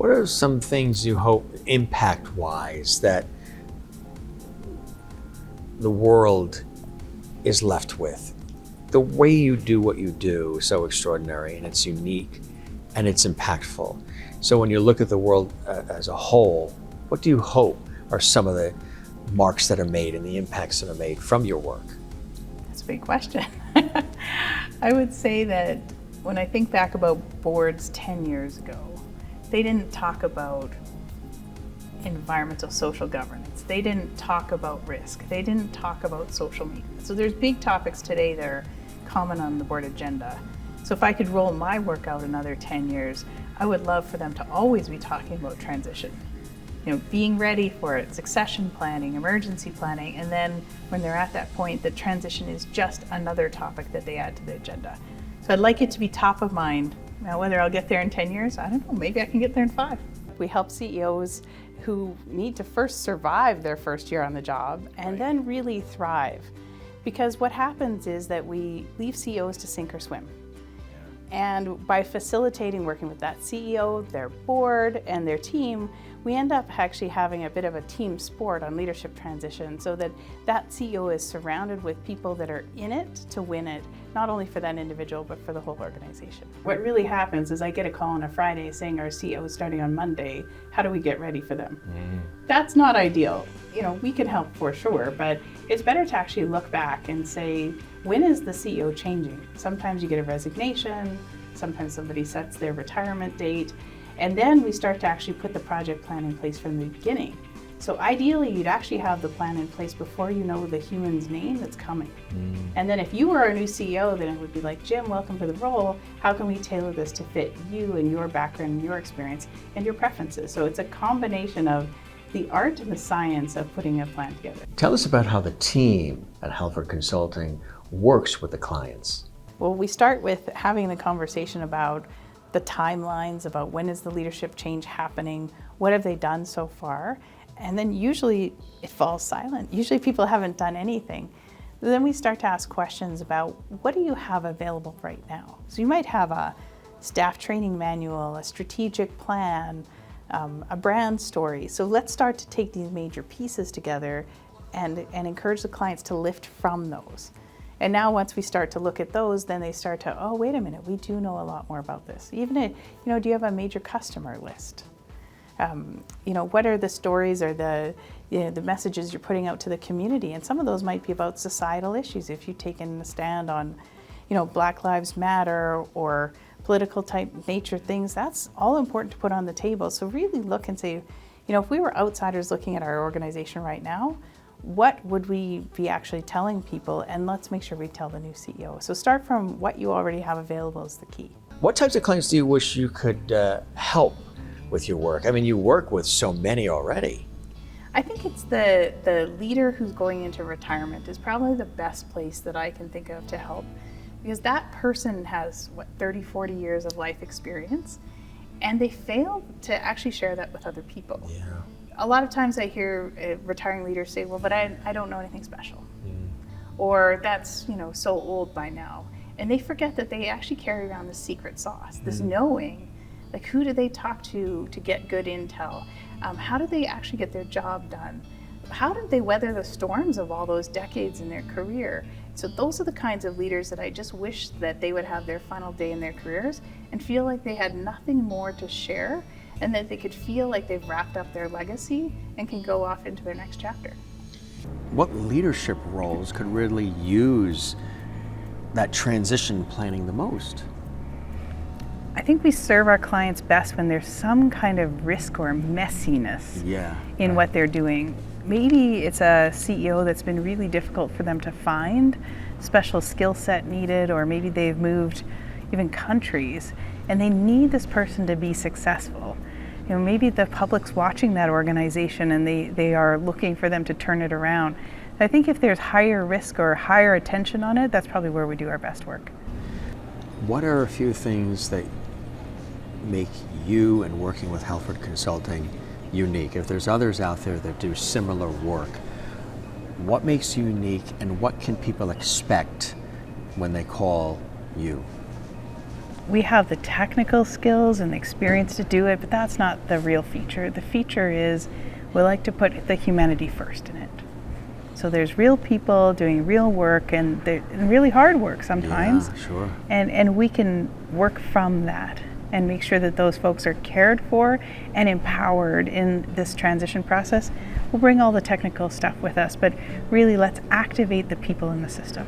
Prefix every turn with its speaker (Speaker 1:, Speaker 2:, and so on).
Speaker 1: What are some things you hope, impact-wise, that the world is left with? The way you do what you do is so extraordinary, and it's unique, and it's impactful. So when you look at the world as a whole, what do you hope are some of the marks that are made and the impacts that are made from your work?
Speaker 2: That's a big question. I would say that when I think back about boards 10 years ago, they didn't talk about environmental social governance. They didn't talk about risk. They didn't talk about social media. So there's big topics today that are common on the board agenda. So if I could roll my work out another 10 years, I would love for them to always be talking about transition. Being ready for it, succession planning, emergency planning, and then when they're at that point, the transition is just another topic that they add to the agenda. So I'd like it to be top of mind. Now, whether I'll get there in 10 years, I don't know, maybe I can get there in 5.
Speaker 3: We help CEOs who need to first survive their first year on the job and then really thrive. Because what happens is that we leave CEOs to sink or swim. And by facilitating working with that CEO, their board, and their team, we end up actually having a bit of a team sport on leadership transition so that that CEO is surrounded with people that are in it to win it, not only for that individual, but for the whole organization. What really happens is I get a call on a Friday saying our CEO is starting on Monday. How do we get ready for them? That's not ideal. We can help for sure, but it's better to actually look back and say, when is the CEO changing? Sometimes you get a resignation, sometimes somebody sets their retirement date, and then we start to actually put the project plan in place from the beginning. So ideally, you'd actually have the plan in place before you know the human's name that's coming. And then if you were a new CEO, then it would be like, Jim, welcome to the role. How can we tailor this to fit you and your background and your experience and your preferences? So it's a combination of the art and the science of putting a plan together.
Speaker 1: Tell us about how the team at Halford Consulting works with the clients.
Speaker 2: Well, we start with having the conversation about the timelines, about when is the leadership change happening, what have they done so far, and then usually it falls silent. Usually people haven't done anything. Then we start to ask questions about what do you have available right now? So you might have a staff training manual, a strategic plan, a brand story. So let's start to take these major pieces together and encourage the clients to lift from those. And now once we start to look at those, then they start to, oh, wait a minute, we do know a lot more about this. Even if, do you have a major customer list? What are the stories or the messages you're putting out to the community? And some of those might be about societal issues. If you've taken a stand on, Black Lives Matter or political type nature things, that's all important to put on the table. So really look and say, if we were outsiders looking at our organization right now, what would we be actually telling people? And let's make sure we tell the new CEO. So start from what you already have available is the key.
Speaker 1: What types of clients do you wish you could help with your work? I mean, you work with so many already.
Speaker 2: I think it's the leader who's going into retirement is probably the best place that I can think of to help, because that person has 30, 40 years of life experience, and they fail to actually share that with other people.
Speaker 1: Yeah.
Speaker 2: A lot of times I hear retiring leaders say, well, but I don't know anything special. Or that's, so old by now. And they forget that they actually carry around the secret sauce, this knowing, like who do they talk to get good intel? How do they actually get their job done? How did they weather the storms of all those decades in their career? So those are the kinds of leaders that I just wish that they would have their final day in their careers and feel like they had nothing more to share, and that they could feel like they've wrapped up their legacy and can go off into their next chapter.
Speaker 1: What leadership roles could really use that transition planning the most?
Speaker 2: I think we serve our clients best when there's some kind of risk or messiness in what they're doing. Maybe it's a CEO that's been really difficult for them to find, special skill set needed, or maybe they've moved even countries and they need this person to be successful. Maybe the public's watching that organization and they are looking for them to turn it around. I think if there's higher risk or higher attention on it, that's probably where we do our best work.
Speaker 1: What are a few things that make you and working with Halford Consulting unique? If there's others out there that do similar work, what makes you unique and what can people expect when they call you?
Speaker 2: we have the technical skills and the experience to do it, but that's not the real feature. The feature is we like to put the humanity first in it. So there's real people doing real work and really hard work sometimes.
Speaker 1: Yeah, sure.
Speaker 2: And we can work from that and make sure that those folks are cared for and empowered in this transition process. We'll bring all the technical stuff with us, but really let's activate the people in the system.